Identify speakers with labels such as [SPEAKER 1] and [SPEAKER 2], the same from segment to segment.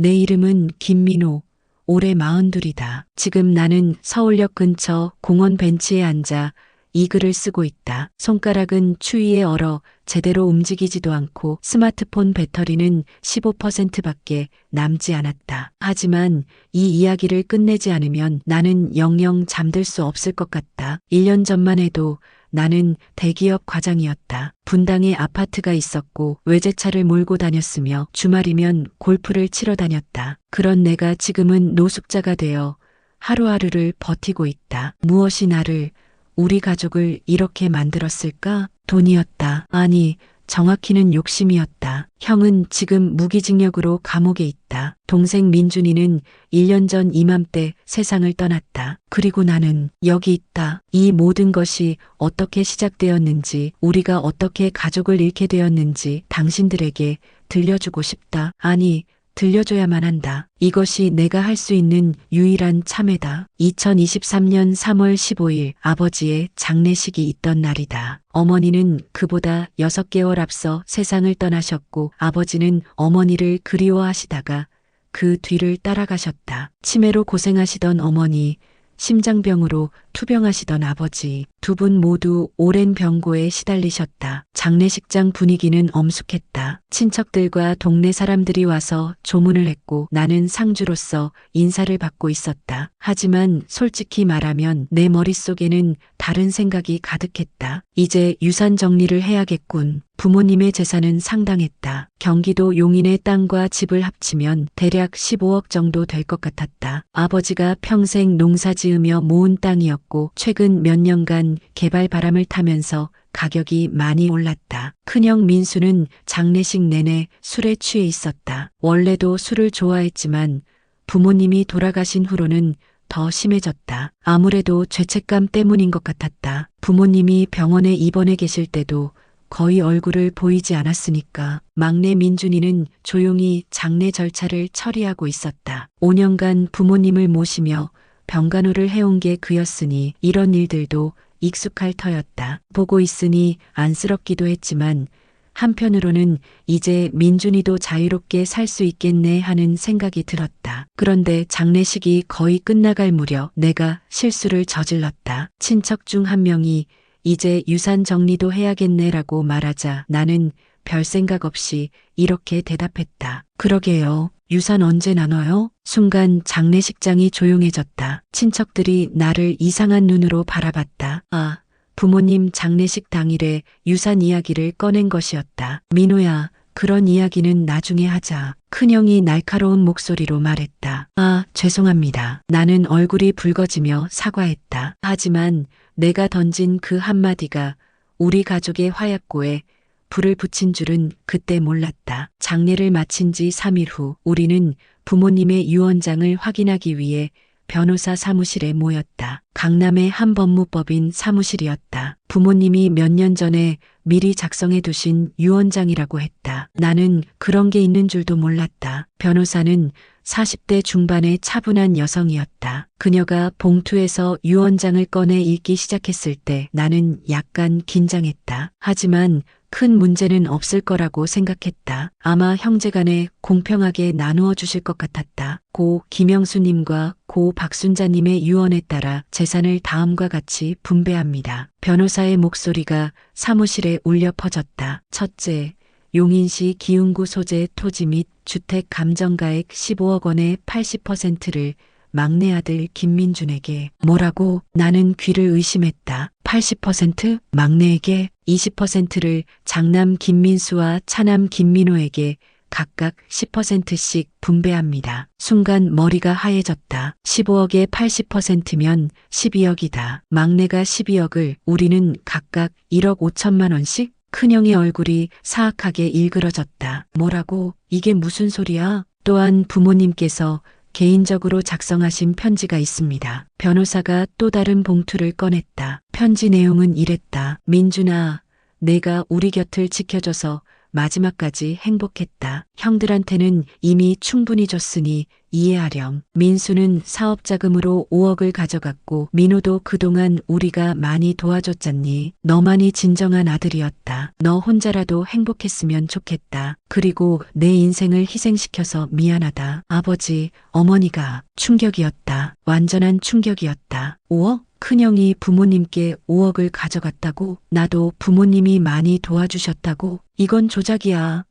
[SPEAKER 1] 내 이름은 김민호. 올해 42이다. 지금 나는 서울역 근처 공원 벤치에 앉아 이 글을 쓰고 있다. 손가락은 추위에 얼어 제대로 움직이지도 않고 스마트폰 배터리는 15%밖에 남지 않았다. 하지만 이 이야기를 끝내지 않으면 나는 영영 잠들 수 없을 것 같다. 1년 전만 해도 나는 대기업 과장이었다. 분당에 아파트가 있었고 외제차를 몰고 다녔으며 주말이면 골프를 치러 다녔다. 그런 내가 지금은 노숙자가 되어 하루하루를 버티고 있다. 무엇이 나를, 우리 가족을 이렇게 만들었을까? 돈이었다. 아니, 정확히는 욕심이었다. 형은 지금 무기징역으로 감옥에 있다. 동생 민준이는 1년 전 이맘때 세상을 떠났다. 그리고 나는 여기 있다. 이 모든 것이 어떻게 시작되었는지, 우리가 어떻게 가족을 잃게 되었는지 당신들에게 들려주고 싶다. 아니, 들려줘야만 한다. 이것이 내가 할 수 있는 유일한 참회다. 2023년 3월 15일 아버지의 장례식이 있던 날이다. 어머니는 그보다 6개월 앞서 세상을 떠나셨고 아버지는 어머니를 그리워하시다가 그 뒤를 따라가셨다. 치매로 고생하시던 어머니, 심장병으로 투병하시던 아버지, 두 분 모두 오랜 병고에 시달리셨다. 장례식장 분위기는 엄숙했다. 친척들과 동네 사람들이 와서 조문을 했고 나는 상주로서 인사를 받고 있었다. 하지만 솔직히 말하면 내 머릿속에는 다른 생각이 가득했다. 이제 유산 정리를 해야겠군. 부모님의 재산은 상당했다. 경기도 용인의 땅과 집을 합치면 대략 15억 정도 될 것 같았다. 아버지가 평생 농사 지으며 모은 땅이었고 최근 몇 년간 개발 바람을 타면서 가격이 많이 올랐다. 큰형 민수는 장례식 내내 술에 취해 있었다. 원래도 술을 좋아했지만 부모님이 돌아가신 후로는 더 심해졌다. 아무래도 죄책감 때문인 것 같았다. 부모님이 병원에 입원해 계실 때도 거의 얼굴을 보이지 않았으니까. 막내 민준이는 조용히 장례 절차를 처리하고 있었다. 5년간 부모님을 모시며 병간호를 해온 게 그였으니 이런 일들도 익숙할 터였다. 보고 있으니 안쓰럽기도 했지만 한편으로는 이제 민준이도 자유롭게 살 수 있겠네 하는 생각이 들었다. 그런데 장례식이 거의 끝나갈 무렵 내가 실수를 저질렀다. 친척 중 한 명이 이제 유산 정리도 해야겠네라고 말하자 나는 별 생각 없이 이렇게 대답했다. 그러게요. 유산 언제 나눠요? 순간 장례식장이 조용해졌다. 친척들이 나를 이상한 눈으로 바라봤다. 아, 부모님 장례식 당일에 유산 이야기를 꺼낸 것이었다. 민호야, 그런 이야기는 나중에 하자. 큰형이 날카로운 목소리로 말했다. 아, 죄송합니다. 나는 얼굴이 붉어지며 사과했다. 하지만 내가 던진 그 한마디가 우리 가족의 화약고에 불을 붙인 줄은 그때 몰랐다. 장례를 마친 지 3일 후 우리는 부모님의 유언장을 확인하기 위해 변호사 사무실에 모였다. 강남의 한 법무법인 사무실이었다. 부모님이 몇 년 전에 미리 작성해 두신 유언장이라고 했다. 나는 그런 게 있는 줄도 몰랐다. 변호사는 40대 중반의 차분한 여성이었다. 그녀가 봉투에서 유언장을 꺼내 읽기 시작했을 때 나는 약간 긴장했다. 하지만 큰 문제는 없을 거라고 생각했다. 아마 형제간에 공평하게 나누어 주실 것 같았다. 고 김영수님과 고 박순자님의 유언에 따라 재산을 다음과 같이 분배합니다. 변호사의 목소리가 사무실에 울려 퍼졌다. 첫째, 용인시 기흥구 소재 토지 및 주택 감정가액 15억 원의 80%를 막내 아들 김민준에게. 뭐라고? 나는 귀를 의심했다. 80%? 막내에게? 20%를 장남 김민수와 차남 김민호에게 각각 10%씩 분배합니다. 순간 머리가 하얘졌다. 15억의 80%면 12억이다. 막내가 12억을, 우리는 각각 1억 5천만 원씩? 큰형의 얼굴이 사악하게 일그러졌다. 뭐라고? 이게 무슨 소리야? 또한 부모님께서 개인적으로 작성하신 편지가 있습니다. 변호사가 또 다른 봉투를 꺼냈다. 편지 내용은 이랬다. 민준아, 내가 우리 곁을 지켜줘서 마지막까지 행복했다. 형들한테는 이미 충분히 줬으니 이해하렴. 민수는 사업 자금으로 5억을 가져갔고 민호도 그동안 우리가 많이 도와줬잖니. 너만이 진정한 아들이었다. 너 혼자라도 행복했으면 좋겠다. 그리고 내 인생을 희생시켜서 미안하다. 아버지, 어머니가 충격이었다. 완전한 충격이었다. 5억? 큰형이 부모님께 5억을 가져갔다고? 나도 부모님이 많이 도와주셨다고? 이건 조작이야.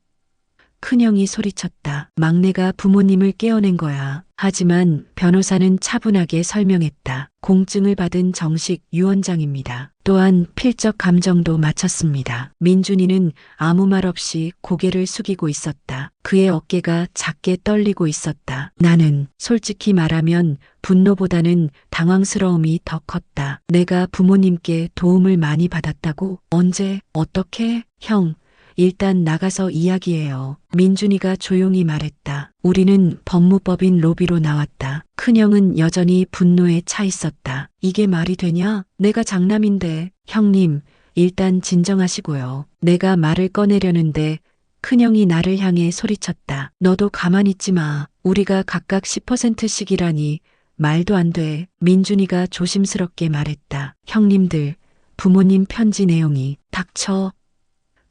[SPEAKER 1] 큰형이 소리쳤다. 막내가 부모님을 깨어낸 거야. 하지만 변호사는 차분하게 설명했다. 공증을 받은 정식 유언장입니다. 또한 필적 감정도 마쳤습니다. 민준이는 아무 말 없이 고개를 숙이고 있었다. 그의 어깨가 작게 떨리고 있었다. 나는 솔직히 말하면 분노보다는 당황스러움이 더 컸다. 내가 부모님께 도움을 많이 받았다고? 언제? 어떻게? 형, 일단 나가서 이야기해요. 민준이가 조용히 말했다. 우리는 법무법인 로비로 나왔다. 큰형은 여전히 분노에 차 있었다. 이게 말이 되냐? 내가 장남인데. 형님, 일단 진정하시고요. 내가 말을 꺼내려는데 큰형이 나를 향해 소리쳤다. 너도 가만히 있지 마. 우리가 각각 10%씩이라니. 말도 안 돼. 민준이가 조심스럽게 말했다. 형님들, 부모님 편지 내용이. 닥쳐.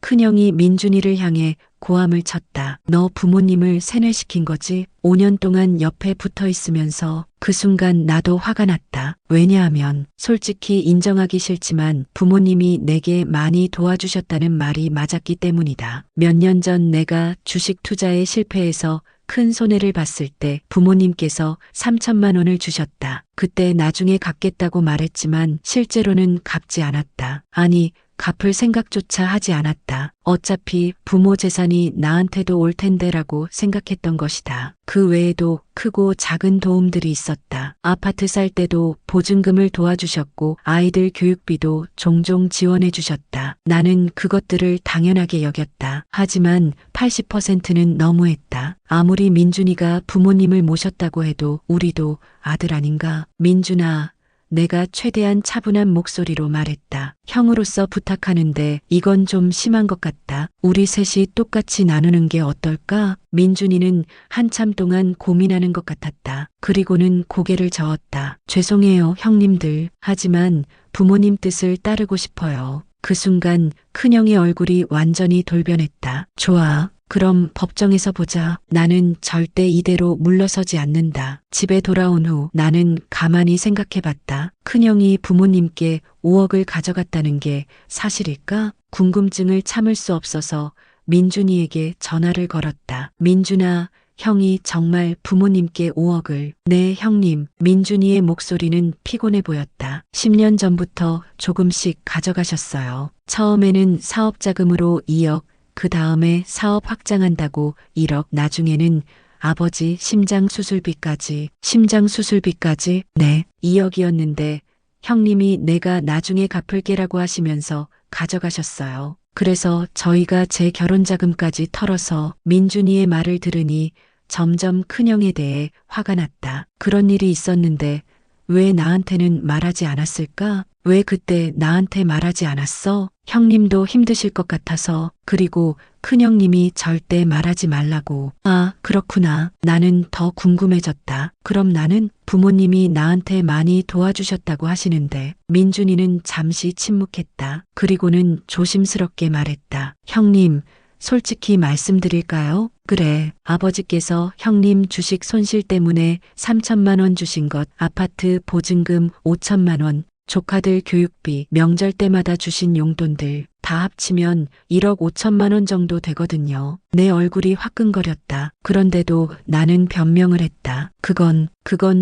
[SPEAKER 1] 큰형이 민준이를 향해 고함을 쳤다. 너 부모님을 세뇌시킨 거지? 5년 동안 옆에 붙어 있으면서. 그 순간 나도 화가 났다. 왜냐하면 솔직히 인정하기 싫지만 부모님이 내게 많이 도와주셨다는 말이 맞았기 때문이다. 몇 년 전 내가 주식 투자에 실패해서 큰 손해를 봤을 때 부모님께서 3천만 원을 주셨다. 그때 나중에 갚겠다고 말했지만 실제로는 갚지 않았다. 아니, 갚을 생각조차 하지 않았다. 어차피 부모 재산이 나한테도 올 텐데라고 생각했던 것이다. 그 외에도 크고 작은 도움들이 있었다. 아파트 살 때도 보증금을 도와주셨고 아이들 교육비도 종종 지원해 주셨다. 나는 그것들을 당연하게 여겼다. 하지만 80%는 너무했다. 아무리 민준이가 부모님을 모셨다고 해도 우리도 아들 아닌가? 민준아, 내가 최대한 차분한 목소리로 말했다. 형으로서 부탁하는데 이건 좀 심한 것 같다. 우리 셋이 똑같이 나누는 게 어떨까? 민준이는 한참 동안 고민하는 것 같았다. 그리고는 고개를 저었다. 죄송해요, 형님들. 하지만 부모님 뜻을 따르고 싶어요. 그 순간 큰형의 얼굴이 완전히 돌변했다. 좋아. 그럼 법정에서 보자. 나는 절대 이대로 물러서지 않는다. 집에 돌아온 후 나는 가만히 생각해봤다. 큰형이 부모님께 5억을 가져갔다는 게 사실일까? 궁금증을 참을 수 없어서 민준이에게 전화를 걸었다. 민준아, 형이 정말 부모님께 5억을. 네, 형님. 민준이의 목소리는 피곤해 보였다. 10년 전부터 조금씩 가져가셨어요. 처음에는 사업 자금으로 2억, 그 다음에 사업 확장한다고 1억, 나중에는 아버지 심장 수술비까지. 심장 수술비까지? 네, 2억이었는데 형님이 내가 나중에 갚을게라고 하시면서 가져가셨어요. 그래서 저희가 제 결혼자금까지 털어서. 민준이의 말을 들으니 점점 큰형에 대해 화가 났다. 그런 일이 있었는데 왜 나한테는 말하지 않았을까? 왜 그때 나한테 말하지 않았어? 형님도 힘드실 것 같아서. 그리고 큰형님이 절대 말하지 말라고. 아, 그렇구나. 나는 더 궁금해졌다. 그럼 나는? 부모님이 나한테 많이 도와주셨다고 하시는데. 민준이는 잠시 침묵했다. 그리고는 조심스럽게 말했다. 형님, 솔직히 말씀드릴까요? 그래, 아버지께서 형님 주식 손실 때문에 3천만 원 주신 것, 아파트 보증금 5천만 원, 조카들 교육비, 명절 때마다 주신 용돈들 다 합치면 1억 5천만 원 정도 되거든요. 내 얼굴이 화끈거렸다. 그런데도 나는 변명을 했다. 그건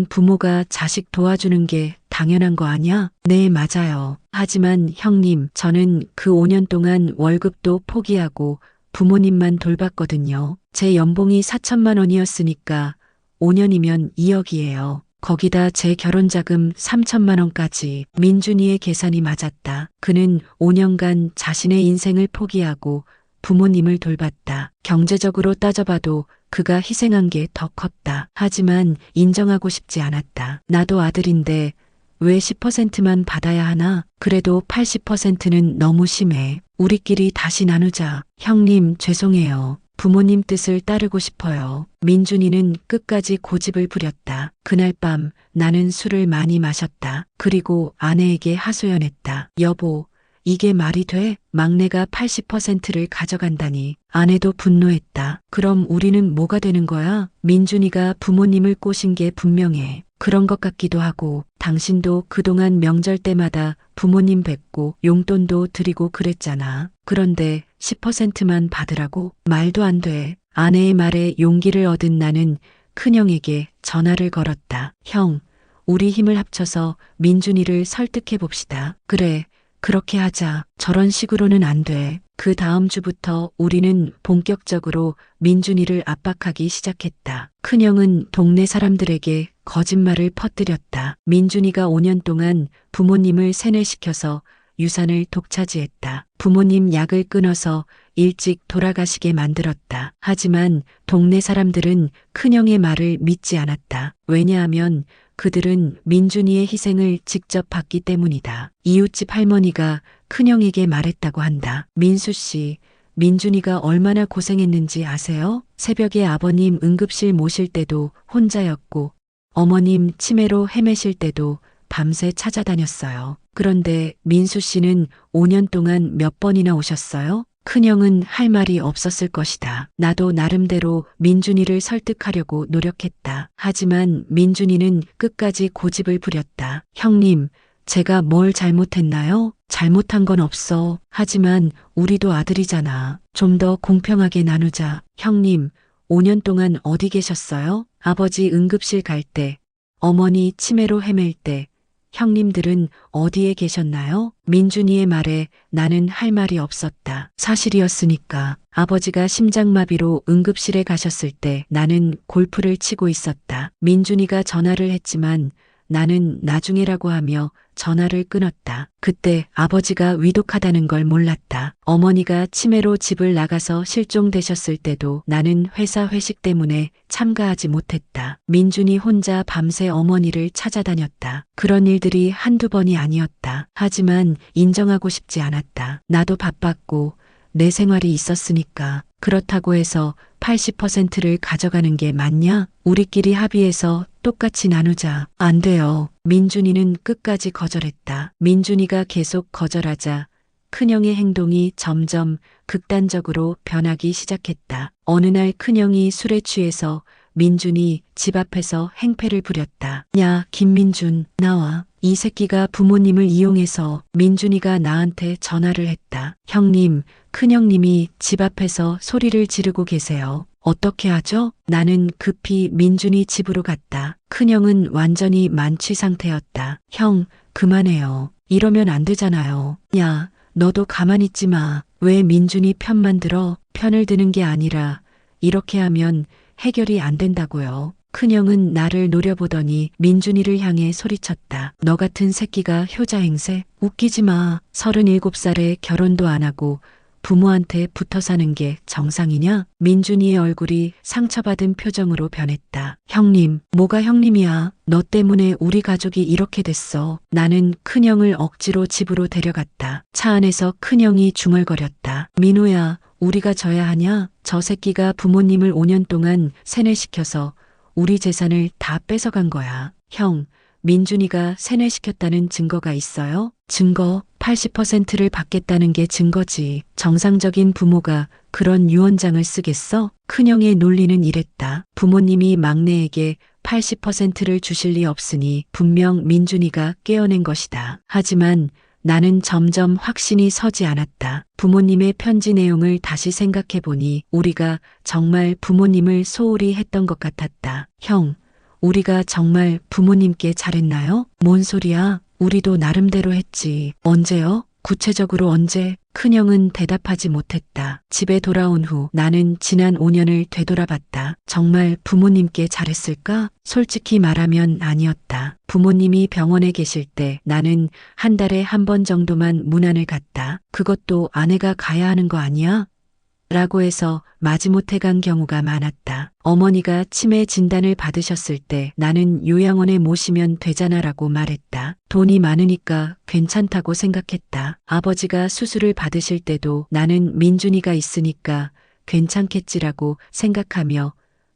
[SPEAKER 1] 부모가 자식 도와주는 게 당연한 거 아냐? 네, 맞아요. 하지만 형님, 저는 그 5년 동안 월급도 포기하고 부모님만 돌봤거든요. 제 연봉이 4천만 원이었으니까 5년이면 2억이에요. 거기다 제 결혼자금 3천만 원까지. 민준이의 계산이 맞았다. 그는 5년간 자신의 인생을 포기하고 부모님을 돌봤다. 경제적으로 따져봐도 그가 희생한 게 더 컸다. 하지만 인정하고 싶지 않았다. 나도 아들인데 왜 10%만 받아야 하나? 그래도 80%는 너무 심해. 우리끼리 다시 나누자. 형님, 죄송해요. 부모님 뜻을 따르고 싶어요. 민준이는 끝까지 고집을 부렸다. 그날 밤 나는 술을 많이 마셨다. 그리고 아내에게 하소연했다. 여보, 이게 말이 돼? 막내가 80%를 가져간다니. 아내도 분노했다. 그럼 우리는 뭐가 되는 거야? 민준이가 부모님을 꼬신 게 분명해. 그런 것 같기도 하고 당신도 그동안 명절 때마다 부모님 뵙고 용돈도 드리고 그랬잖아. 그런데 10%만 받으라고? 말도 안 돼. 아내의 말에 용기를 얻은 나는 큰형에게 전화를 걸었다. 형, 우리 힘을 합쳐서 민준이를 설득해 봅시다. 그래, 그렇게 하자. 저런 식으로는 안 돼. 그 다음 주부터 우리는 본격적으로 민준이를 압박하기 시작했다. 큰형은 동네 사람들에게 거짓말을 퍼뜨렸다. 민준이가 5년 동안 부모님을 세뇌시켜서 유산을 독차지했다. 부모님 약을 끊어서 일찍 돌아가시게 만들었다. 하지만 동네 사람들은 큰형의 말을 믿지 않았다. 왜냐하면 그들은 민준이의 희생을 직접 봤기 때문이다. 이웃집 할머니가 큰형에게 말했다고 한다. 민수 씨, 민준이가 얼마나 고생했는지 아세요? 새벽에 아버님 응급실 모실 때도 혼자였고 어머님 치매로 헤매실 때도 밤새 찾아다녔어요. 그런데 민수 씨는 5년 동안 몇 번이나 오셨어요? 큰형은 할 말이 없었을 것이다. 나도 나름대로 민준이를 설득하려고 노력했다. 하지만 민준이는 끝까지 고집을 부렸다. 형님, 제가 뭘 잘못했나요? 잘못한 건 없어. 하지만 우리도 아들이잖아. 좀 더 공평하게 나누자. 형님, 5년 동안 어디 계셨어요? 아버지 응급실 갈 때, 어머니 치매로 헤맬 때, 형님들은 어디에 계셨나요? 민준이의 말에 나는 할 말이 없었다. 사실이었으니까. 아버지가 심장마비로 응급실에 가셨을 때 나는 골프를 치고 있었다. 민준이가 전화를 했지만 나는 나중에라고 하며 전화를 끊었다. 그때 아버지가 위독하다는 걸 몰랐다. 어머니가 치매로 집을 나가서 실종되셨을 때도 나는 회사 회식 때문에 참가하지 못했다. 민준이 혼자 밤새 어머니를 찾아다녔다. 그런 일들이 한두 번이 아니었다. 하지만 인정하고 싶지 않았다. 나도 바빴고 내 생활이 있었으니까. 그렇다고 해서 80%를 가져가는 게 맞냐? 우리끼리 합의해서 똑같이 나누자. 안 돼요. 민준이는 끝까지 거절했다. 민준이가 계속 거절하자 큰형의 행동이 점점 극단적으로 변하기 시작했다. 어느 날 큰형이 술에 취해서 민준이 집 앞에서 행패를 부렸다. 야, 김민준, 나와. 이 새끼가 부모님을 이용해서. 민준이가 나한테 전화를 했다. 형님, 큰형님이 집 앞에서 소리를 지르고 계세요. 어떻게 하죠? 나는 급히 민준이 집으로 갔다. 큰형은 완전히 만취 상태였다. 형, 그만해요. 이러면 안 되잖아요. 야, 너도 가만히 있지 마. 왜 민준이 편만 들어? 편을 드는 게 아니라 이렇게 하면 해결이 안 된다고요. 큰형은 나를 노려보더니 민준이를 향해 소리쳤다. 너 같은 새끼가 효자 행세? 웃기지 마. 37살에 결혼도 안 하고 부모한테 붙어 사는 게 정상이냐? 민준이의 얼굴이 상처받은 표정으로 변했다. 형님, 뭐가 형님이야? 너 때문에 우리 가족이 이렇게 됐어. 나는 큰형을 억지로 집으로 데려갔다. 차 안에서 큰형이 중얼거렸다. 민호야, 우리가 져야 하냐? 저 새끼가 부모님을 5년 동안 세뇌시켜서 우리 재산을 다 뺏어간 거야. 형, 민준이가 세뇌시켰다는 증거가 있어요? 증거? 80%를 받겠다는 게 증거지. 정상적인 부모가 그런 유언장을 쓰겠어? 큰형의 논리는 이랬다. 부모님이 막내에게 80%를 주실 리 없으니 분명 민준이가 깨어낸 것이다. 하지만 나는 점점 확신이 서지 않았다. 부모님의 편지 내용을 다시 생각해보니 우리가 정말 부모님을 소홀히 했던 것 같았다. 형, 우리가 정말 부모님께 잘했나요? 뭔 소리야? 우리도 나름대로 했지. 언제요? 구체적으로 언제? 큰형은 대답하지 못했다. 집에 돌아온 후 나는 지난 5년을 되돌아봤다. 정말 부모님께 잘했을까? 솔직히 말하면 아니었다. 부모님이 병원에 계실 때 나는 한 달에 한 번 정도만 문안을 갔다. 그것도 아내가 가야 하는 거 아니야? 라고 해서 마지못해 간 경우가 많았다. 어머니가 치매 진단을 받으셨을 때 나는 요양원에 모시면 되잖아라고 말했다. 돈이 많으니까 괜찮다고 생각했다. 아버지가 수술을 받으실 때도 나는 민준이가 있으니까 괜찮겠지라고 생각하며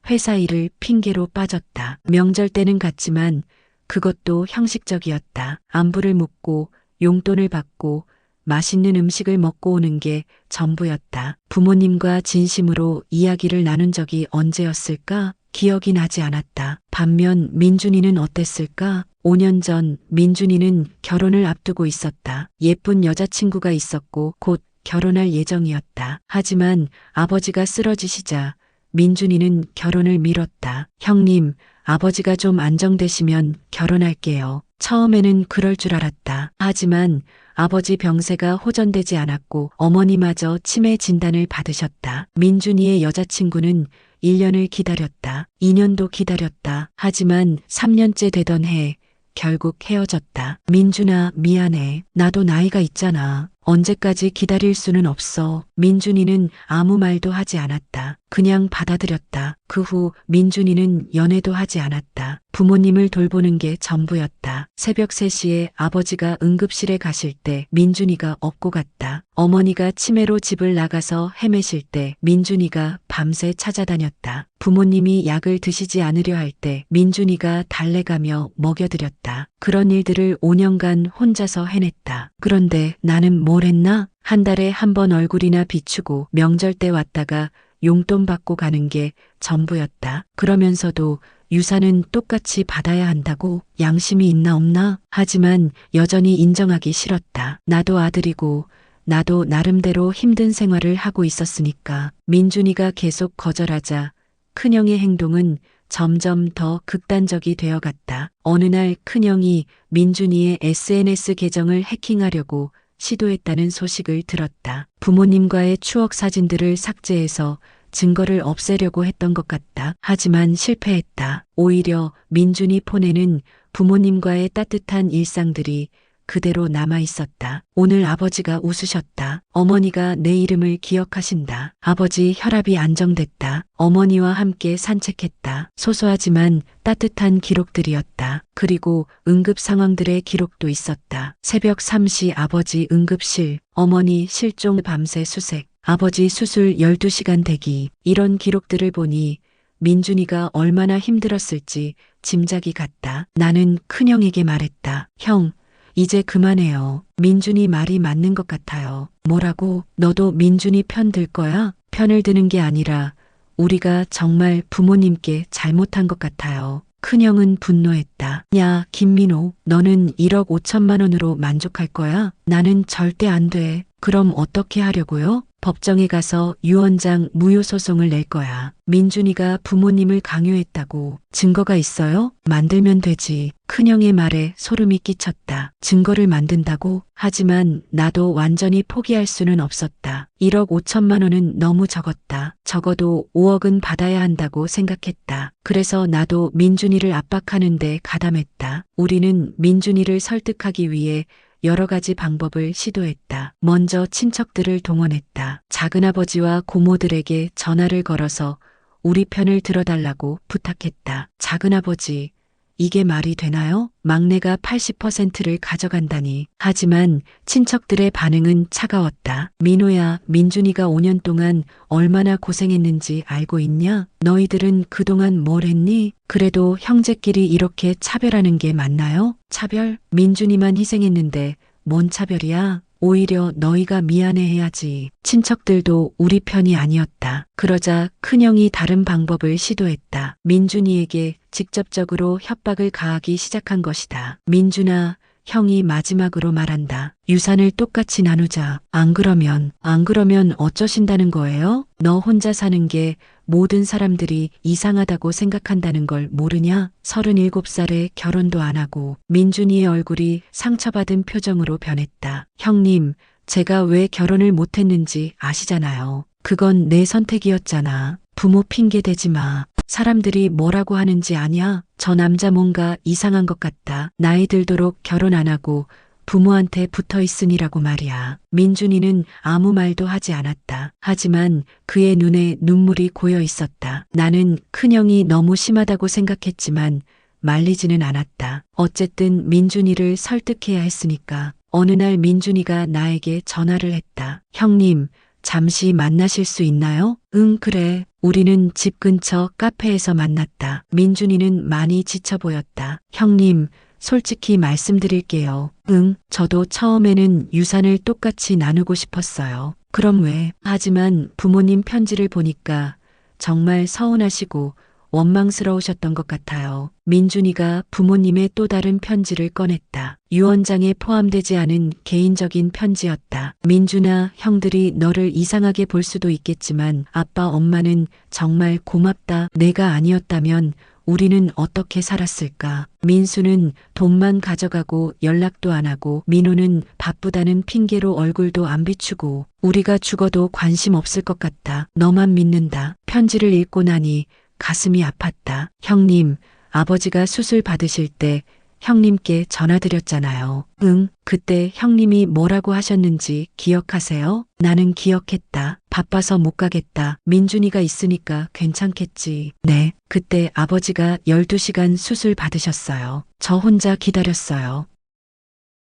[SPEAKER 1] 회사 일을 핑계로 빠졌다. 명절 때는 갔지만 그것도 형식적이었다. 안부를 묻고 용돈을 받고 맛있는 음식을 먹고 오는 게 전부였다. 부모님과 진심으로 이야기를 나눈 적이 언제였을까? 기억이 나지 않았다. 반면 민준이는 어땠을까? 5년 전 민준이는 결혼을 앞두고 있었다. 예쁜 여자친구가 있었고 곧 결혼할 예정이었다. 하지만 아버지가 쓰러지시자 민준이는 결혼을 미뤘다. 형님, 아버지가 좀 안정되시면 결혼할게요. 처음에는 그럴 줄 알았다. 하지만 아버지 병세가 호전되지 않았고 어머니마저 치매 진단을 받으셨다. 민준이의 여자친구는 1년을 기다렸다. 2년도 기다렸다. 하지만 3년째 되던 해 결국 헤어졌다. 민준아, 미안해. 나도 나이가 있잖아. 언제까지 기다릴 수는 없어. 민준이는 아무 말도 하지 않았다. 그냥 받아들였다. 그 후 민준이는 연애도 하지 않았다. 부모님을 돌보는 게 전부였다. 새벽 3시에 아버지가 응급실에 가실 때 민준이가 업고 갔다. 어머니가 치매로 집을 나가서 헤매실 때 민준이가 밤새 찾아다녔다. 부모님이 약을 드시지 않으려 할 때 민준이가 달래가며 먹여드렸다. 그런 일들을 5년간 혼자서 해냈다. 그런데 나는 뭘 했나? 한 달에 한 번 얼굴이나 비추고 명절 때 왔다가 용돈 받고 가는 게 전부였다. 그러면서도 유산은 똑같이 받아야 한다고 양심이 있나 없나? 하지만 여전히 인정하기 싫었다. 나도 아들이고 나도 나름대로 힘든 생활을 하고 있었으니까. 민준이가 계속 거절하자 큰형의 행동은 점점 더 극단적이 되어갔다. 어느 날 큰형이 민준이의 SNS 계정을 해킹하려고 시도했다는 소식을 들었다. 부모님과의 추억 사진들을 삭제해서 증거를 없애려고 했던 것 같다. 하지만 실패했다. 오히려 민준이 폰에는 부모님과의 따뜻한 일상들이 그대로 남아 있었다. 오늘 아버지가 웃으셨다. 어머니가 내 이름을 기억하신다. 아버지 혈압이 안정됐다. 어머니와 함께 산책했다. 소소하지만 따뜻한 기록들이었다. 그리고 응급 상황들의 기록도 있었다. 새벽 3시 아버지 응급실, 어머니 실종 밤새 수색, 아버지 수술 12시간 대기. 이런 기록들을 보니 민준이가 얼마나 힘들었을지 짐작이 갔다. 나는 큰형에게 말했다. 형, 이제 그만해요. 민준이 말이 맞는 것 같아요. 뭐라고? 너도 민준이 편 들 거야? 편을 드는 게 아니라 우리가 정말 부모님께 잘못한 것 같아요. 큰형은 분노했다. 야, 김민호, 너는 1억 5천만 원으로 만족할 거야? 나는 절대 안 돼. 그럼 어떻게 하려고요? 법정에 가서 유언장 무효 소송을 낼 거야. 민준이가 부모님을 강요했다고. 증거가 있어요? 만들면 되지. 큰형의 말에 소름이 끼쳤다. 증거를 만든다고? 하지만 나도 완전히 포기할 수는 없었다. 1억 5천만 원은 너무 적었다. 적어도 5억은 받아야 한다고 생각했다. 그래서 나도 민준이를 압박하는데 가담했다. 우리는 민준이를 설득하기 위해 여러 가지 방법을 시도했다. 먼저 친척들을 동원했다. 작은아버지와 고모들에게 전화를 걸어서 우리 편을 들어달라고 부탁했다. 작은아버지, 이게 말이 되나요? 막내가 80%를 가져간다니. 하지만 친척들의 반응은 차가웠다. 민호야, 민준이가 5년 동안 얼마나 고생했는지 알고 있냐? 너희들은 그동안 뭘 했니? 그래도 형제끼리 이렇게 차별하는 게 맞나요? 차별? 민준이만 희생했는데 뭔 차별이야? 오히려 너희가 미안해해야지. 친척들도 우리 편이 아니었다. 그러자 큰형이 다른 방법을 시도했다. 민준이에게 직접적으로 협박을 가하기 시작한 것이다. 민준아, 형이 마지막으로 말한다. 유산을 똑같이 나누자. 안 그러면 어쩌신다는 거예요? 너 혼자 사는 게 모든 사람들이 이상하다고 생각한다는 걸 모르냐? 37살에 결혼도 안 하고. 민준이의 얼굴이 상처받은 표정으로 변했다. 형님, 제가 왜 결혼을 못했는지 아시잖아요. 그건 내 선택이었잖아. 부모 핑계 대지 마. 사람들이 뭐라고 하는지 아냐? 저 남자 뭔가 이상한 것 같다. 나이 들도록 결혼 안 하고 부모한테 붙어 있으니라고 말이야. 민준이는 아무 말도 하지 않았다. 하지만 그의 눈에 눈물이 고여 있었다. 나는 큰형이 너무 심하다고 생각했지만 말리지는 않았다. 어쨌든 민준이를 설득해야 했으니까. 어느 날 민준이가 나에게 전화를 했다. 형님, 잠시 만나실 수 있나요? 응, 그래. 우리는 집 근처 카페에서 만났다. 민준이는 많이 지쳐 보였다. 형님, 솔직히 말씀드릴게요. 응, 저도 처음에는 유산을 똑같이 나누고 싶었어요. 그럼 왜? 하지만 부모님 편지를 보니까 정말 서운하시고 원망스러우셨던 것 같아요. 민준이가 부모님의 또 다른 편지를 꺼냈다. 유언장에 포함되지 않은 개인적인 편지였다. 민준아, 형들이 너를 이상하게 볼 수도 있겠지만 아빠, 엄마는 정말 고맙다. 내가 아니었다면 우리는 어떻게 살았을까? 민수는 돈만 가져가고 연락도 안 하고, 민호는 바쁘다는 핑계로 얼굴도 안 비추고, 우리가 죽어도 관심 없을 것 같다. 너만 믿는다. 편지를 읽고 나니 가슴이 아팠다. 형님, 아버지가 수술 받으실 때 형님께 전화드렸잖아요. 응, 그때 형님이 뭐라고 하셨는지 기억하세요? 나는 기억했다. 바빠서 못 가겠다. 민준이가 있으니까 괜찮겠지. 네, 그때 아버지가 12시간 수술 받으셨어요. 저 혼자 기다렸어요.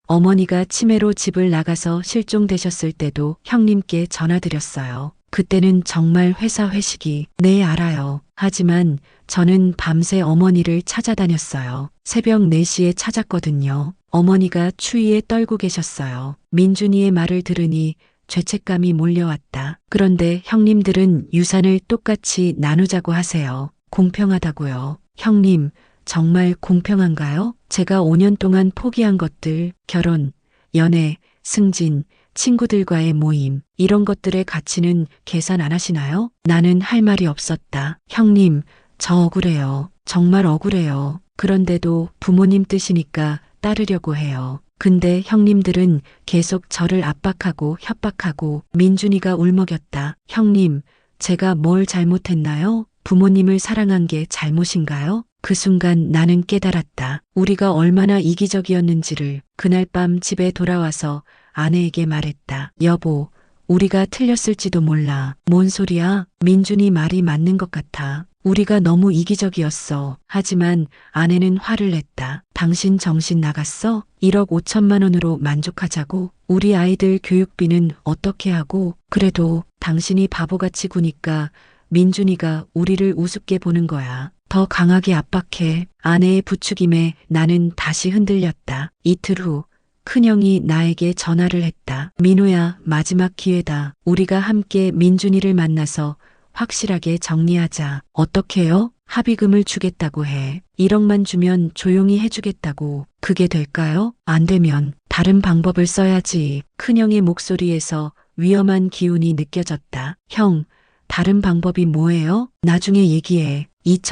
[SPEAKER 1] 어머니가 치매로 집을 나가서 실종되셨을 때도 형님께 전화드렸어요. 그때는 정말 회사 회식이. 네, 알아요. 하지만 저는 밤새 어머니를 찾아다녔어요. 새벽 4시에 찾았거든요. 어머니가 추위에 떨고 계셨어요. 민준이의 말을 들으니 죄책감이 몰려왔다. 그런데 형님들은 유산을 똑같이 나누자고 하세요. 공평하다고요. 형님, 정말 공평한가요? 제가 5년 동안 포기한 것들, 결혼, 연애, 승진, 친구들과의 모임, 이런 것들의 가치는 계산 안 하시나요? 나는 할 말이 없었다. 형님, 저 억울해요. 정말 억울해요. 그런데도 부모님 뜻이니까 따르려고 해요. 근데 형님들은 계속 저를 압박하고 협박하고. 민준이가 울먹였다. 형님, 제가 뭘 잘못했나요? 부모님을 사랑한 게 잘못인가요? 그 순간 나는 깨달았다. 우리가 얼마나 이기적이었는지를. 그날 밤 집에 돌아와서 아내에게 말했다. 여보, 우리가 틀렸을지도 몰라. 뭔 소리야? 민준이 말이 맞는 것 같아. 우리가 너무 이기적이었어. 하지만 아내는 화를 냈다. 당신 정신 나갔어? 1억 5천만 원으로 만족하자고? 우리 아이들 교육비는 어떻게 하고? 그래도 당신이 바보같이 구니까 민준이가 우리를 우습게 보는 거야. 더 강하게 압박해. 아내의 부추김에 나는 다시 흔들렸다. 이틀 후 큰형이 나에게 전화를 했다. 민호야, 마지막 기회다. 우리가 함께 민준이를 만나서 확실하게 정리하자. 어떻게요? 합의금을 주겠다고 해. 1억만 주면 조용히 해주겠다고. 그게 될까요? 안 되면 다른 방법을 써야지. 큰형의 목소리에서 위험한 기운이 느껴졌다. 형, 다른 방법이 뭐예요? 나중에 얘기해.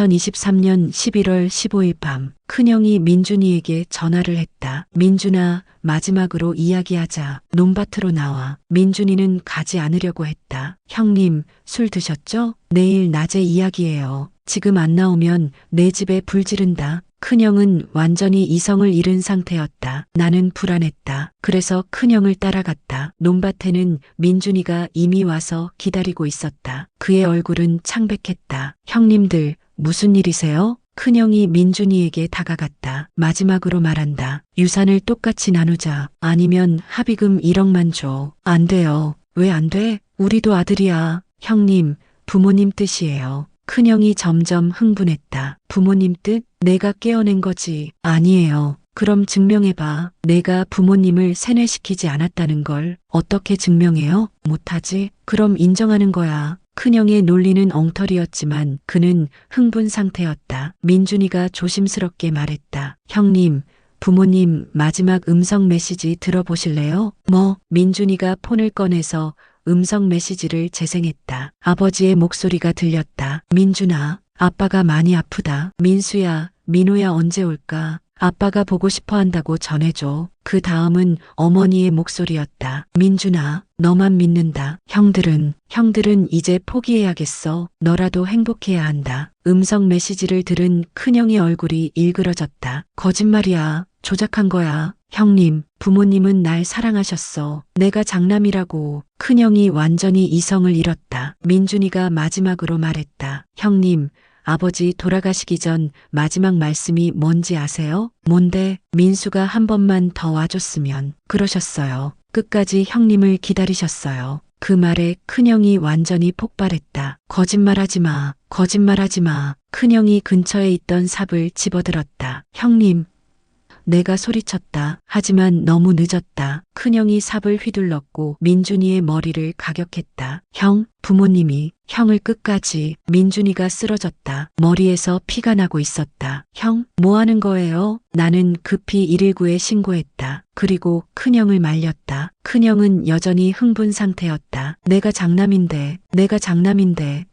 [SPEAKER 1] 2023년 11월 15일 밤, 큰형이 민준이에게 전화를 했다. 민준아, 마지막으로 이야기하자. 논밭으로 나와. 민준이는 가지 않으려고 했다. 형님, 술 드셨죠? 내일 낮에 이야기해요. 지금 안 나오면 내 집에 불 지른다. 큰형은 완전히 이성을 잃은 상태였다. 나는 불안했다. 그래서 큰형을 따라갔다. 논밭에는 민준이가 이미 와서 기다리고 있었다. 그의 얼굴은 창백했다. 형님들, 무슨 일이세요? 큰형이 민준이에게 다가갔다. 마지막으로 말한다. 유산을 똑같이 나누자. 아니면 합의금 1억만 줘. 안 돼요. 왜 안 돼? 우리도 아들이야. 형님, 부모님 뜻이에요. 큰형이 점점 흥분했다. 부모님 뜻? 내가 깨어낸 거지. 아니에요. 그럼 증명해봐. 내가 부모님을 세뇌시키지 않았다는 걸. 어떻게 증명해요? 못하지? 그럼 인정하는 거야. 큰형의 논리는 엉터리였지만 그는 흥분 상태였다. 민준이가 조심스럽게 말했다. 형님, 부모님 마지막 음성 메시지 들어보실래요? 뭐? 민준이가 폰을 꺼내서 음성 메시지를 재생했다. 아버지의 목소리가 들렸다. 민준아, 아빠가 많이 아프다. 민수야, 민호야 언제 올까? 아빠가 보고 싶어 한다고 전해줘. 그 다음은 어머니의 목소리였다. 민준아, 너만 믿는다. 형들은 이제 포기해야겠어. 너라도 행복해야 한다. 음성 메시지를 들은 큰형의 얼굴이 일그러졌다. 거짓말이야. 조작한 거야. 형님, 부모님은 날 사랑하셨어. 내가 장남이라고. 큰형이 완전히 이성을 잃었다. 민준이가 마지막으로 말했다. 형님, 아버지 돌아가시기 전 마지막 말씀이 뭔지 아세요? 뭔데? 민수가 한 번만 더 와줬으면. 그러셨어요. 끝까지 형님을 기다리셨어요. 그 말에 큰형이 완전히 폭발했다. 거짓말하지 마. 거짓말하지 마. 큰형이 근처에 있던 삽을 집어들었다. 형님. 내가 소리쳤다. 하지만 너무 늦었다. 큰형이 삽을 휘둘렀고 민준이의 머리를 가격했다. 형, 부모님이 형을 끝까지. 민준이가 쓰러졌다. 머리에서 피가 나고 있었다. 형, 뭐 하는 거예요? 나는 급히 119에 신고했다. 그리고 큰형을 말렸다. 큰형은 여전히 흥분 상태였다. 내가 장남인데.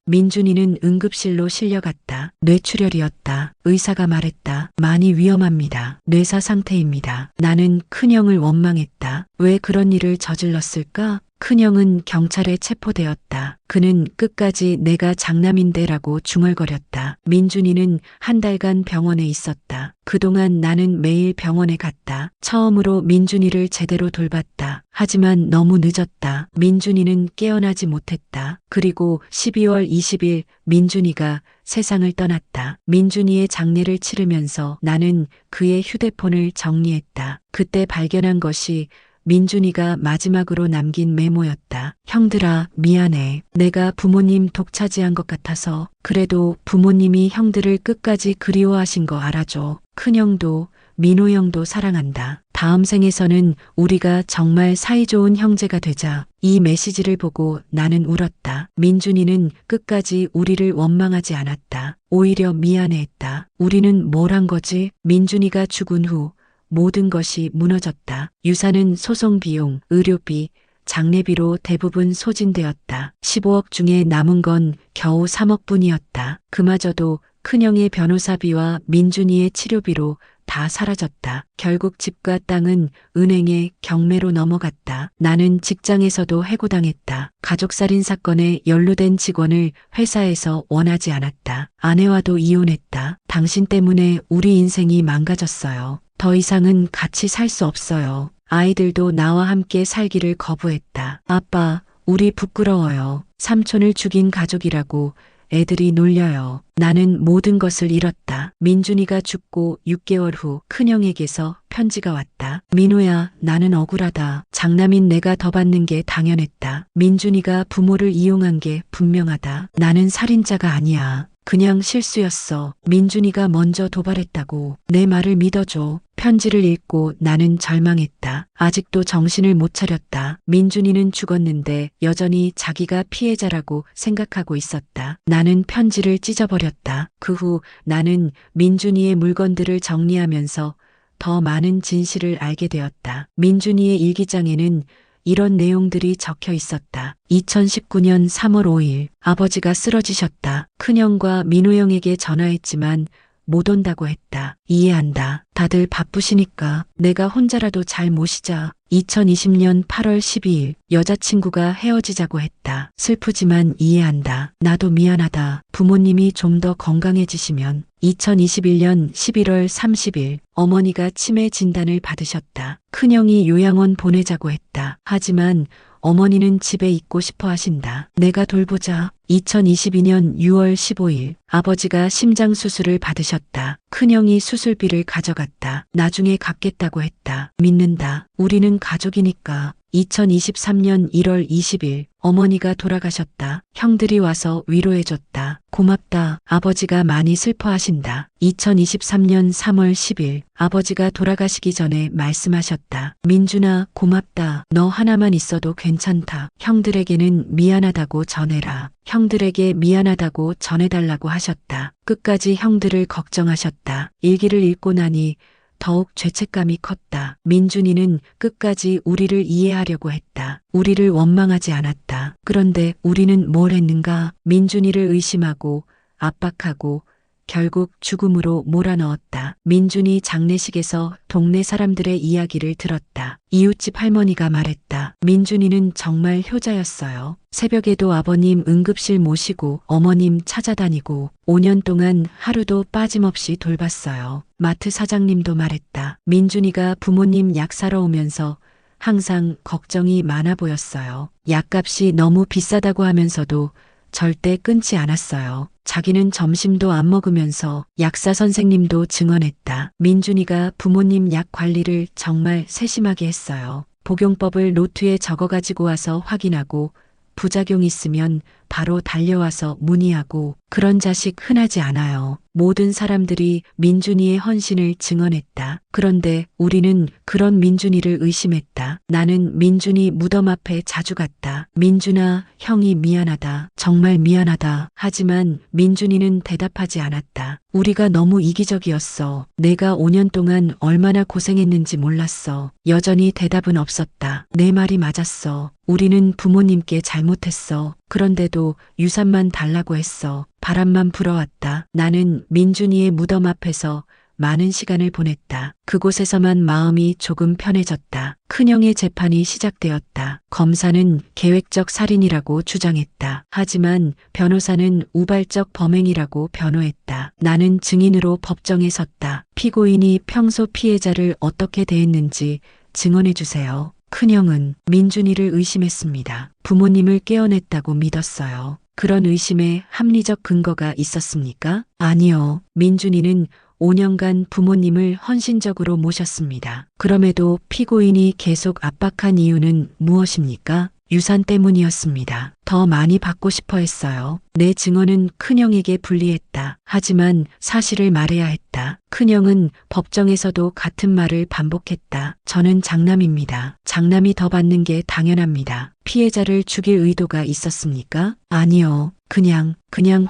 [SPEAKER 1] 민준이는 응급실로 실려갔다. 뇌출혈이었다. 의사가 말했다. 많이 위험합니다. 뇌사 상태입니다. 나는 큰형을 원망했다. 왜 그런 일을 저질렀을까? 큰형은 경찰에 체포되었다. 그는 끝까지 내가 장남인데라고 중얼거렸다. 민준이는 한 달간 병원에 있었다. 그동안 나는 매일 병원에 갔다. 처음으로 민준이를 제대로 돌봤다. 하지만 너무 늦었다. 민준이는 깨어나지 못했다. 그리고 12월 20일 민준이가 세상을 떠났다. 민준이의 장례를 치르면서 나는 그의 휴대폰을 정리했다. 그때 발견한 것이 민준이가 마지막으로 남긴 메모였다. 형들아, 미안해. 내가 부모님 독차지한 것 같아서. 그래도 부모님이 형들을 끝까지 그리워하신 거 알아줘. 큰형도 민호 형도 사랑한다. 다음 생에서는 우리가 정말 사이좋은 형제가 되자. 이 메시지를 보고 나는 울었다. 민준이는 끝까지 우리를 원망하지 않았다. 오히려 미안해했다. 우리는 뭘 한 거지? 민준이가 죽은 후 모든 것이 무너졌다. 유산은 소송 비용, 의료비, 장례비로 대부분 소진되었다. 15억 중에 남은 건 겨우 3억뿐이었다. 그마저도 큰형의 변호사비와 민준이의 치료비로 다 사라졌다. 결국 집과 땅은 은행의 경매로 넘어갔다. 나는 직장에서도 해고당했다. 가족살인 사건에 연루된 직원을 회사에서 원하지 않았다. 아내와도 이혼했다. 당신 때문에 우리 인생이 망가졌어요. 더 이상은 같이 살 수 없어요. 아이들도 나와 함께 살기를 거부했다. 아빠, 우리 부끄러워요. 삼촌을 죽인 가족이라고 애들이 놀려요. 나는 모든 것을 잃었다. 민준이가 죽고 6개월 후 큰형에게서 편지가 왔다. 민호야, 나는 억울하다. 장남인 내가 더 받는 게 당연했다. 민준이가 부모를 이용한 게 분명하다. 나는 살인자가 아니야. 그냥 실수였어. 민준이가 먼저 도발했다고. 내 말을 믿어줘. 편지를 읽고 나는 절망했다. 아직도 정신을 못 차렸다. 민준이는 죽었는데 여전히 자기가 피해자라고 생각하고 있었다. 나는 편지를 찢어버렸다. 그 후 나는 민준이의 물건들을 정리하면서 더 많은 진실을 알게 되었다. 민준이의 일기장에는 이런 내용들이 적혀 있었다. 2019년 3월 5일 아버지가 쓰러지셨다. 큰형과 민호 형에게 전화했지만 못 온다고 했다. 이해한다. 다들 바쁘시니까 내가 혼자라도 잘 모시자. 2020년 8월 12일 여자친구가 헤어지자고 했다. 슬프지만 이해한다. 나도 미안하다. 부모님이 좀 더 건강해지시면. 2021년 11월 30일 어머니가 치매 진단을 받으셨다. 큰형이 요양원 보내자고 했다. 하지만 어머니는 집에 있고 싶어 하신다. 내가 돌보자. 2022년 6월 15일 아버지가 심장 수술을 받으셨다. 큰형이 수술비를 가져갔다. 나중에 갚겠다고 했다. 믿는다. 우리는 가족이니까. 2023년 1월 20일 어머니가 돌아가셨다. 형들이 와서 위로해줬다. 고맙다. 아버지가 많이 슬퍼하신다. 2023년 3월 10일 아버지가 돌아가시기 전에 말씀하셨다. 민준아, 고맙다. 너 하나만 있어도 괜찮다. 형들에게는 미안하다고 전해라. 형들에게 미안하다고 전해달라고 하셨다. 끝까지 형들을 걱정하셨다. 일기를 읽고 나니 더욱 죄책감이 컸다. 민준이는 끝까지 우리를 이해하려고 했다. 우리를 원망하지 않았다. 그런데 우리는 뭘 했는가? 민준이를 의심하고 압박하고 결국 죽음으로 몰아넣었다. 민준이 장례식에서 동네 사람들의 이야기를 들었다. 이웃집 할머니가 말했다. 민준이는 정말 효자였어요. 새벽에도 아버님 응급실 모시고 어머님 찾아다니고 5년 동안 하루도 빠짐없이 돌봤어요. 마트 사장님도 말했다. 민준이가 부모님 약 사러 오면서 항상 걱정이 많아 보였어요. 약값이 너무 비싸다고 하면서도 절대 끊지 않았어요. 자기는 점심도 안 먹으면서 약사 선생님도 증언했다. 민준이가 부모님 약 관리를 정말 세심하게 했어요. 복용법을 노트에 적어 가지고 와서 확인하고 부작용 있으면 바로 달려와서 문의하고 그런 자식 흔하지 않아요. 모든 사람들이 민준이의 헌신을 증언했다. 그런데 우리는 그런 민준이를 의심했다. 나는 민준이 무덤 앞에 자주 갔다. 민준아, 형이 미안하다. 정말 미안하다. 하지만 민준이는 대답하지 않았다. 우리가 너무 이기적이었어. 내가 5년 동안 얼마나 고생했는지 몰랐어. 여전히 대답은 없었다. 내 말이 맞았어. 우리는 부모님께 잘못했어. 그런데도 유산만 달라고 했어. 바람만 불어왔다. 나는 민준이의 무덤 앞에서 많은 시간을 보냈다. 그곳에서만 마음이 조금 편해졌다. 큰형의 재판이 시작되었다. 검사는 계획적 살인이라고 주장했다. 하지만 변호사는 우발적 범행이라고 변호했다. 나는 증인으로 법정에 섰다. 피고인이 평소 피해자를 어떻게 대했는지 증언해 주세요. 큰형은 민준이를 의심했습니다. 부모님을 깨어냈다고 믿었어요. 그런 의심에 합리적 근거가 있었습니까? 아니요. 민준이는 5년간 부모님을 헌신적으로 모셨습니다. 그럼에도 피고인이 계속 압박한 이유는 무엇입니까? 유산 때문이었습니다. 더 많이 받고 싶어 했어요. 내 증언은 큰형에게 불리했다. 하지만 사실을 말해야 했다. 큰형은 법정에서도 같은 말을 반복했다. 저는 장남입니다. 장남이 더 받는 게 당연합니다. 피해자를 죽일 의도가 있었습니까? 아니요. 그냥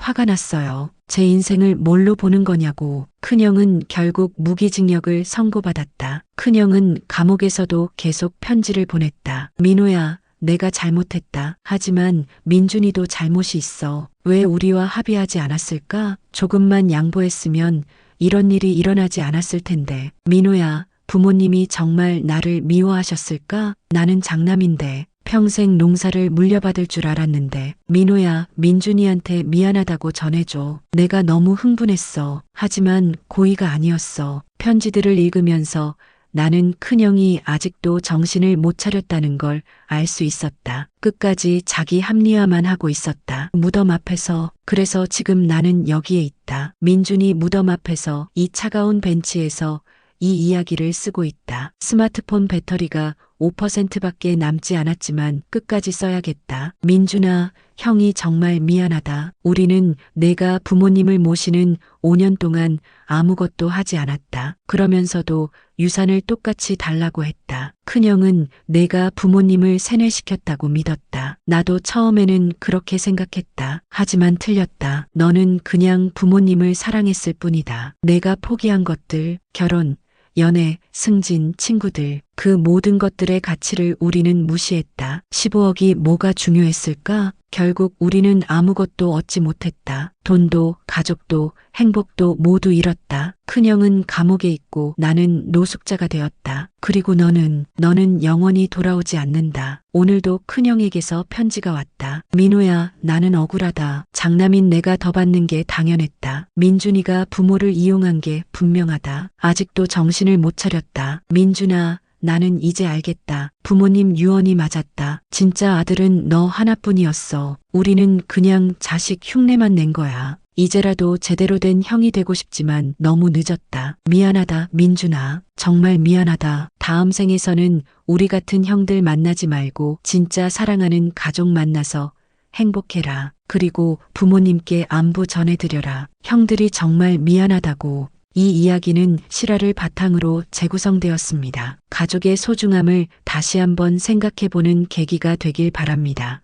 [SPEAKER 1] 화가 났어요. 제 인생을 뭘로 보는 거냐고. 큰형은 결국 무기징역을 선고받았다. 큰형은 감옥에서도 계속 편지를 보냈다. 민호야, 내가 잘못했다. 하지만 민준이도 잘못이 있어. 왜 우리와 합의하지 않았을까? 조금만 양보했으면 이런 일이 일어나지 않았을 텐데. 민호야, 부모님이 정말 나를 미워하셨을까? 나는 장남인데. 평생 농사를 물려받을 줄 알았는데. 민호야, 민준이한테 미안하다고 전해줘. 내가 너무 흥분했어. 하지만 고의가 아니었어. 편지들을 읽으면서 나는 큰형이 아직도 정신을 못 차렸다는 걸 알 수 있었다. 끝까지 자기 합리화만 하고 있었다. 무덤 앞에서. 그래서 지금 나는 여기에 있다. 민준이 무덤 앞에서 이 차가운 벤치에서 이 이야기를 쓰고 있다. 스마트폰 배터리가 5%밖에 남지 않았지만 끝까지 써야겠다. 민준아, 형이 정말 미안하다. 우리는 내가 부모님을 모시는 5년 동안 아무것도 하지 않았다. 그러면서도 유산을 똑같이 달라고 했다. 큰형은 내가 부모님을 세뇌시켰다고 믿었다. 나도 처음에는 그렇게 생각했다. 하지만 틀렸다. 너는 그냥 부모님을 사랑했을 뿐이다. 내가 포기한 것들, 결혼, 연애, 승진, 친구들, 그 모든 것들의 가치를 우리는 무시했다. 15억이 뭐가 중요했을까? 결국 우리는 아무것도 얻지 못했다. 돈도, 가족도, 행복도 모두 잃었다. 큰형은 감옥에 있고 나는 노숙자가 되었다. 그리고 너는 영원히 돌아오지 않는다. 오늘도 큰형에게서 편지가 왔다. 민호야, 나는 억울하다. 장남인 내가 더 받는 게 당연했다. 민준이가 부모를 이용한 게 분명하다. 아직도 정신을 못 차렸다. 민준아, 나는 이제 알겠다. 부모님 유언이 맞았다. 진짜 아들은 너 하나뿐이었어. 우리는 그냥 자식 흉내만 낸 거야. 이제라도 제대로 된 형이 되고 싶지만 너무 늦었다. 미안하다, 민준아. 정말 미안하다. 다음 생에서는 우리 같은 형들 만나지 말고 진짜 사랑하는 가족 만나서 행복해라. 그리고 부모님께 안부 전해드려라. 형들이 정말 미안하다고. 이 이야기는 실화를 바탕으로 재구성되었습니다. 가족의 소중함을 다시 한번 생각해보는 계기가 되길 바랍니다.